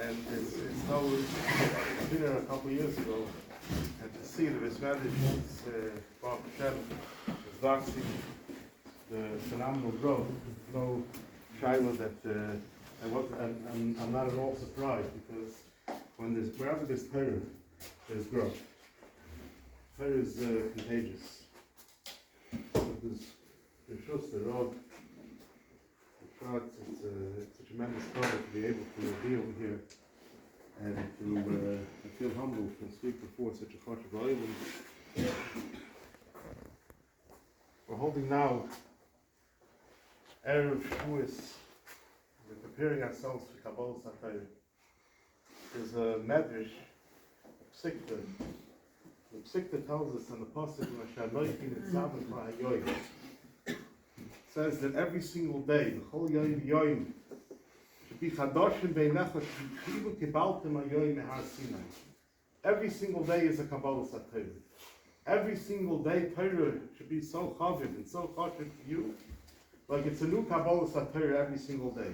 And it's I've been there a couple of years ago, and to see the Bais Medrash, Baruch Hashem, is vaccine the phenomenal growth. No Shiloh that I'm not at all surprised, because wherever there's Torah, there's growth. Torah is contagious. The Schuss, the Rod, the Trot, it's a tremendous honor to be able to be over here and to feel humble to speak before such a Choshev Olam. We're holding now Erev Shavuos. We're preparing ourselves for Kabbalah Satayr. There's a Medrash, a Psikta. The Psikta tells us in the Pasuk, says that every single day, the whole Yom Yom, should be Chadoshim Beinecha Shivu Kibaltim HaYom Mehar Sinai. Every single day is a Kabbalah Satayr. Every single day, Torah should be so chaviv and so choshev to you, like it's a new Kabbalah Satayr every single day.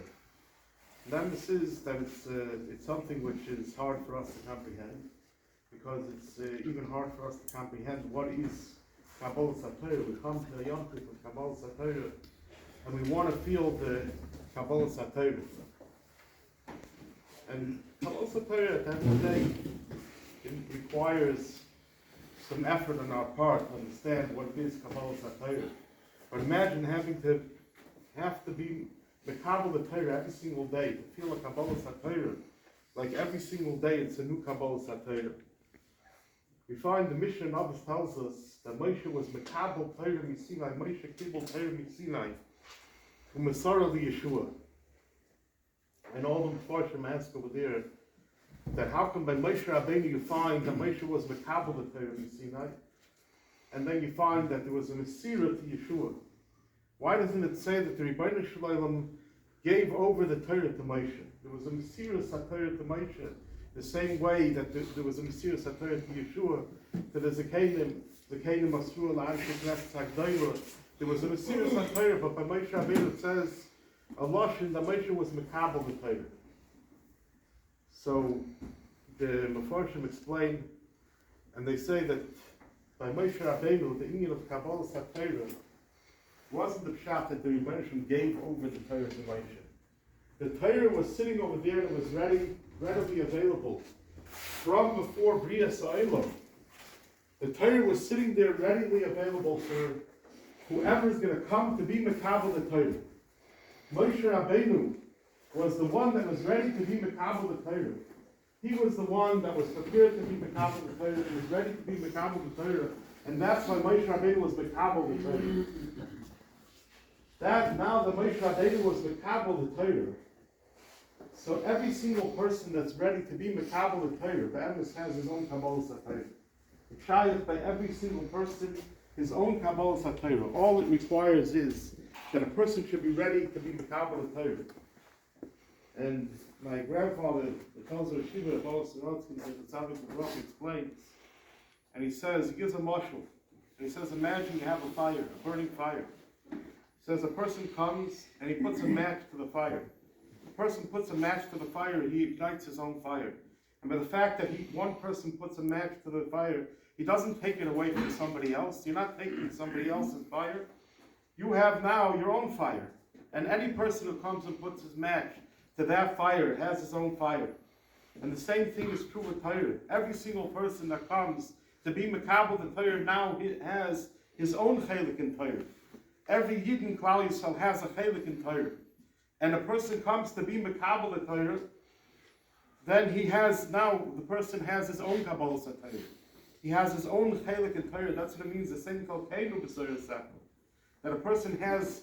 And then this is that it's something which is hard for us to comprehend, because it's even hard for us to comprehend what is Kabbalah Satayr. We come to the Yom Tov with Kabbalah Satayr, and we want to feel the Kabbalah Satayr. And Kabbalah Satayr at the end of the day, it requires some effort on our part to understand what is Kabbalah Satayr. But imagine having to be Mekabel the Torah every single day, to feel a Kabbalah Satayr. Like every single day it's a new Kabbalah Satayr. We find the Mishnah Navis tells us that Moshe was Mekabel Torah Misinai, Moshe Kibel Torah Misinai, who Masara the Yeshua. And all the Mepharshim ask over there, that how come by Moshe Rabbeinu you find that Moshe was Mekabel the Torah Misinai, and then you find that there was a Mesira to Yeshua? Why doesn't it say that the Rebbeinu Shalom gave over the Torah to Moshe? There was a Mesira Satayr to Moshe, the same way that there was a Mesira Satayr to Yeshua, that there's a Kenim Masrua La'anshik Nefesh HaGdolah. There was a Mesira Satayr, but by Moshe Rabbeinu it says a Lashon that Moshe was Mekabel the Torah. So the Mefarshim explain, and they say that by Moshe Rabbeinu, the Inyan of Kabbalah Satayr wasn't the pshat that the Rebbeinu gave over the Torah to Moshe. The Torah was sitting over there and was readily available from before Bria Sa'ilom. The Torah was sitting there readily available for whoever is going to come to be Mekabel the Torah. Moshe Rabbeinu was the one that was ready to be Mekabel the Torah. He was the one that was prepared to be Mekabel the Torah, and was ready to be Mekabel the Torah, and that's why Moshe Rabbeinu was Mekabel the Torah. That now that Moshe Rabbeinu was Mekabel the Torah, so every single person that's ready to be Mekabel the Torah, Ba'emes has his own Kabbalah Satayr. It's shayach by every single person his own Kabbalah Satayr. All it requires is that a person should be ready to be Mekabel the Torah. And my grandfather, the Kollel Ohr Shmuel, Rav Zalman Sorotzkin, Rav Zalman explains, and he gives a mashal, and he says, imagine you have a fire, a burning fire. He says a person comes and he puts a match to the fire. The person puts a match to the fire, he ignites his own fire. And by the fact that one person puts a match to the fire, he doesn't take it away from somebody else. You're not taking somebody else's fire. You have now your own fire. And any person who comes and puts his match to that fire has his own fire. And the same thing is true with Torah. Every single person that comes to be Mekabel the Torah now has his own chelik in Torah. Every Yid in Klal Yisrael has a chelik in Torah. And a person comes to be Mekabel the Torah, then the person has his own Kabbalah Satayr. He has his own chelik in Torah. That's what it means, the same called Keinu B'Soyer Sechel. That a person has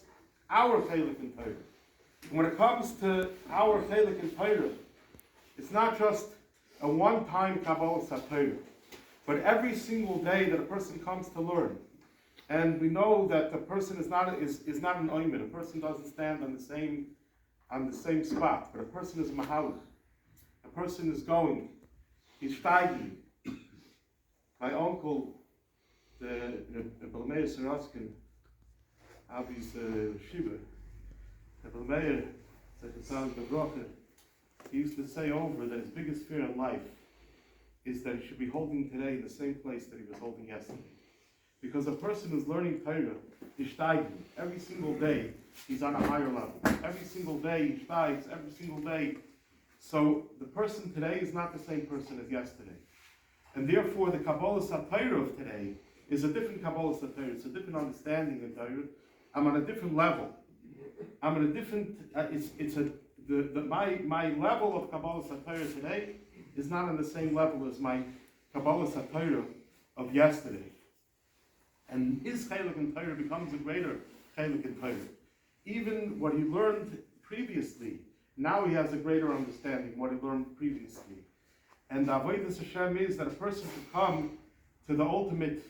our chelik in Torah. When it comes to our chelik in Torah, it's not just a one-time Kabbalah Satayr, but every single day that a person comes to learn. And we know that the person is not an oimed. A person doesn't stand on the same spot, but a person is mahalach. A person is going. He's steiging. My uncle, the Kollel Sorotzkin, Abi's Shiva, the Meir, the Bevrocha, he used to say over that his biggest fear in life is that he should be holding today the same place that he was holding yesterday. Because a person who's learning Torah is steiging. Every single day, he's on a higher level. Every single day, he steigs. Every single day. So the person today is not the same person as yesterday. And therefore, the Kabbalah Torah of today is a different Kabbalah Torah. It's a different understanding of Torah. I'm on a different level. I'm on a different. My level of Kabbalah Torah today is not on the same level as my Kabbalah Torah of yesterday. And his Chelik in Torah becomes a greater Chelik in Torah. Even what he learned previously, now he has a greater understanding of what he learned previously. And the Avodas Hashem is that a person should come to the ultimate,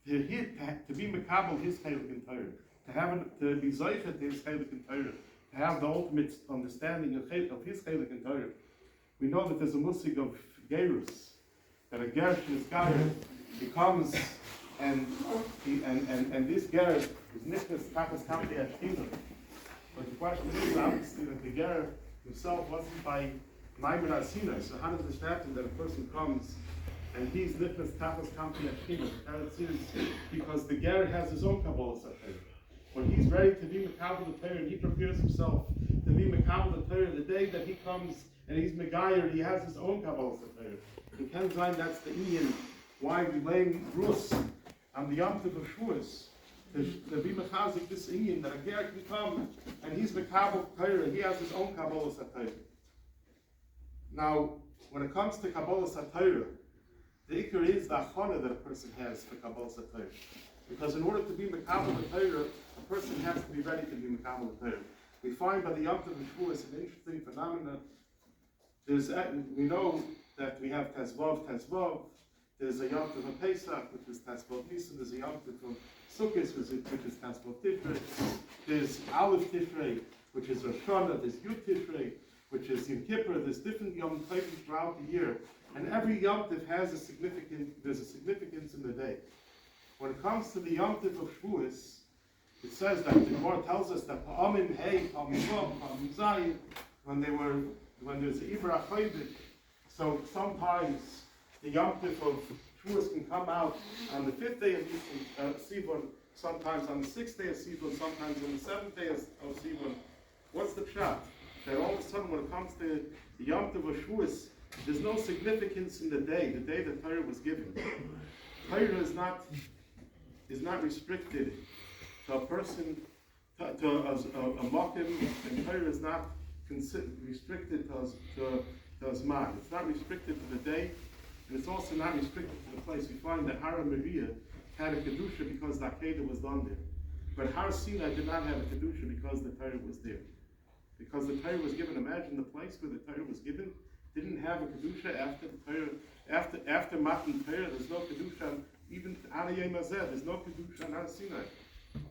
to be Mekabel his Chelik in Torah, to be Zoichet his Chelik in Torah, to have the ultimate understanding of his Chelik in Torah. We know that there's a musig of Gerus, that a Gersh is Gayer, he comes and this Ger is Nichnas Tapas Kamti Ashkina. But the question is obviously that the Ger himself wasn't by Maimon Asina. So how does this happen that a person comes and he's Nichnas Tapas Kamti Ashkina? Because the Ger has his own Kabbalah Torah. When he's ready to be Mekabel the Torah and he prepares himself to be Mekabel the Torah, the day that he comes and he's Megayer, he has his own Kabbalah Torah. In Kenzine, that's the Indian why we lay Rus on the Yom Tov of Shavuos, to be Mechazik this Indian, that a Ger can come and he's Mekabel Torah, he has his own Kabbalah Torah. Now, when it comes to Kabbalah Torah, the Iker is the Achana that a person has for Kabbalah Torah. Because in order to be Mekabel Torah, a person has to be ready to be Mekabel Torah. We find by the Yom Tov of Shavuos an interesting phenomenon. We know that we have Tezvav. There's a Yom Tov of Pesach, which is Tezvav Nisan. There's a Yom Tov of Sukkot, which is Tezvav Tishrei. There's Aleph Tishrei, which is Rosh Hashanah. There's Yud Tishrei, which is Yom Kippur. There's different Yom Tovim throughout the year, and every Yom Tov has there's a significance in the day. When it comes to the Yom Tov of Shavuos, it says that the Gemara tells us that Pa'amim Hey, Pa'amim Vav, Pa'amim Zayin, when there's an Ibra Chodesh, so sometimes the Yom Tov of Shavuos can come out on the 5th day of Sivan, sometimes on the 6th day of Sivan, sometimes on the 7th day of Sivan. What's the pshat? That all of a sudden when it comes to the Yom Tov of Shavuos, there's no significance in the day that Torah was given. Torah is not restricted to a person, to a makim, and Torah is not restricted to Zman. It's not restricted to the day, and it's also not restricted to the place. We find that Har Moriah had a Kedusha because the Akedah was done there. But Har Sinai did not have a Kedusha because the Torah was there. Because the Torah was given, imagine the place where the Torah was given didn't have a Kedusha after the Torah, after Matan Torah, there's no Kedusha, even Aliyah Mazeh, there's no Kedusha on Har Sinai.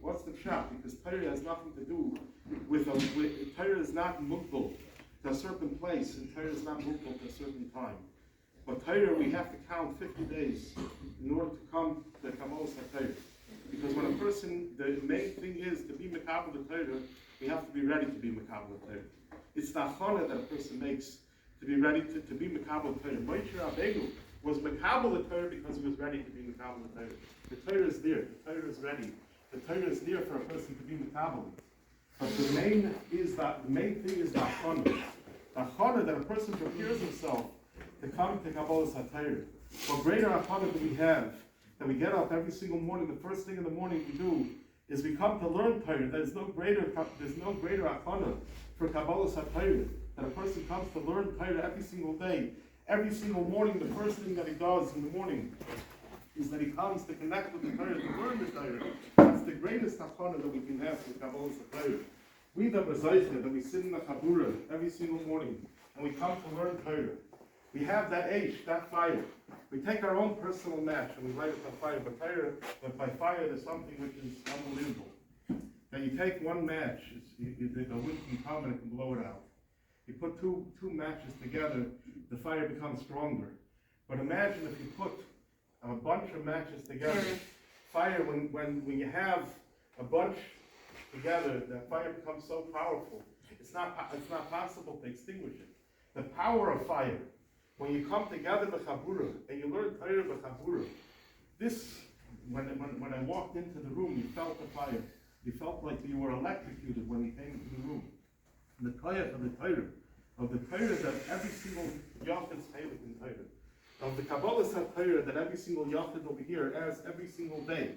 What's the pshat? Because Torah has nothing to do with Torah is not mukbal to a certain place, and Torah is not mukbal to a certain time. But Torah, we have to count 50 days in order to come to Kabbalah Torah. Because when a person, the main thing is to be Mekabel the Torah, we have to be ready to be Mekabel the Torah. It's the achana that a person makes to be ready to be Mekabel the Torah. Moshe Rabbeinu was Mekabel the Torah because he was ready to be Mekabel the Torah. The Torah is there. The Torah is ready. The Torah is there for a person to be Mekabel. But the main thing is the achana. The achana that a person prepares himself to come to Kabbalah Torah. What greater achana do we have? That we get up every single morning. The first thing in the morning we do is we come to learn Torah. There's no greater achana for Kabbalah Torah. That a person comes to learn Torah every single day. Every single morning, the first thing that he does in the morning is that he comes to connect with the Torah, to learn the Torah. That's the greatest achana that we can have for Kabbalah Torah. We that we sit in the Chabura every single morning, and we come to learn Torah. We have that that fire. We take our own personal match and we light it on fire. But by fire, there's something which is unbelievable. That you take one match, the wind can come and it can blow it out. You put two matches together, the fire becomes stronger. But imagine if you put a bunch of matches together, fire, when you have a bunch together, that fire becomes so powerful. It's not possible to extinguish it. The power of fire. When you come together b'chabura and you learn Torah b'chabura, this, when I walked into the room, you felt the fire. You felt like you were electrocuted when you came into the room. The Torah of the Torah that every single Yachid is Heilig in Torah. Of the Kabbalah Torah that every single Yachid over here has every single day.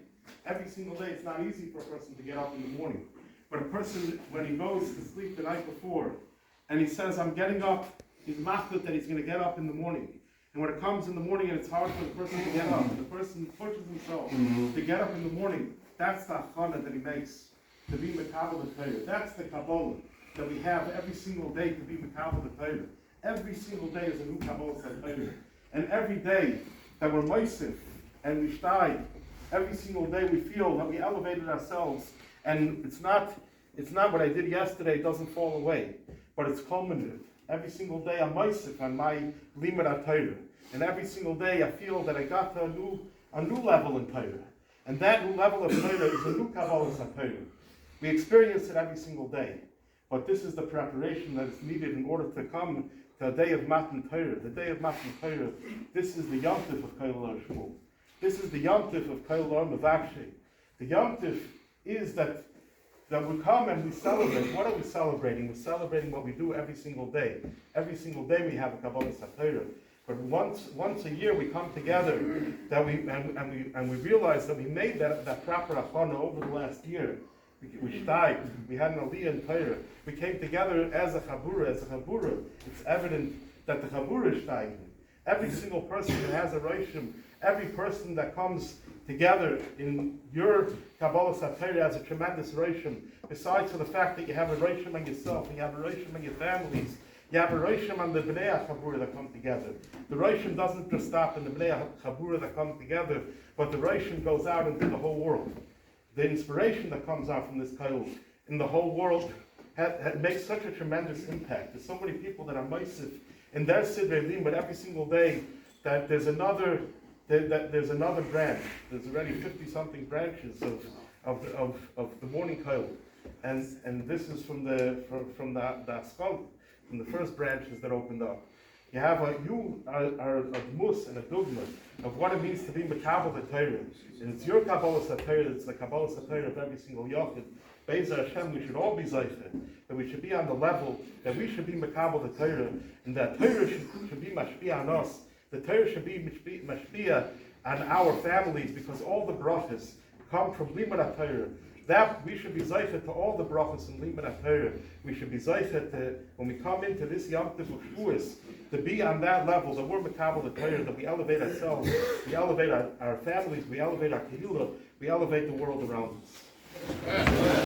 Every single day, it's not easy for a person to get up in the morning. But a person, when he goes to sleep the night before, and he says, I'm getting up, he's machlit that he's going to get up in the morning. And when it comes in the morning and it's hard for the person to get up, and the person pushes himself to get up in the morning, that's the achana that he makes to be Makabel the Torah. That's the Kabbalah that we have every single day to be Makabel the Torah. Every single day is a new Kabbalah Torah. And every day that we're moisif and we shtay, every single day we feel that we elevated ourselves, and it's not what I did yesterday, it doesn't fall away, but it's culminative. Every single day I'm moisif on my limud Torah, and every single day I feel that I got to a new level in Torah, and that new level of Torah is a new Kabbalah Torah. We experience it every single day, but this is the preparation that is needed in order to come to a day of Matan Torah. The day of Matan Torah, this is the yomtiv of Kollel Ohr Shmuel. This is the yomtiv of Kollel Ohr Mevakshei. The yomtiv is that we come and we celebrate. What are we celebrating? We're celebrating what we do every single day. Every single day we have a Kabbalah Torah. But once a year we come together that we realize that we made that proper achana over the last year. We shtayed, we had an aliyah in Torah. We came together as a chabura. It's evident that the chabura is shtaying. Every single person that has a reishim, every person that comes together in your Kabbalah Torah has a tremendous reishim. Besides for the fact that you have a reishim on yourself, and you have a reishim on your families, you have a reishim on the bnei chabura that come together. The reishim doesn't just stop in the bnei chabura that come together, but the reishim goes out into the whole world. The inspiration that comes out from this kollel in the whole world makes such a tremendous impact. There's so many people that are moisif in their sidrei lim, but every single day that there's another branch. There's already 50-something branches of the morning kollel, and this is from the Askal, from the first branches that opened up. You have you are a mus and a dogma of what it means to be Makabel the Torah. And it's your Kabbalah Torah, it's the Kabbalah Torah of every single Yachid. Bais Hashem, we should all be Zaycha, that we should be on the level, that we should be Makabel the Torah, and that Torah should be Mashpia on us. The Torah should be Mashpia on our families, because all the brachas come from Limud Torah. That we should be Zaycha to all the brachas in Limud Torah. We should be Zaycha to, when we come into this Yom Tov of Shavuos, to be on that level, that we're Makabel the Torah, that we elevate ourselves, we elevate our families, we elevate our kehillah, we elevate the world around us.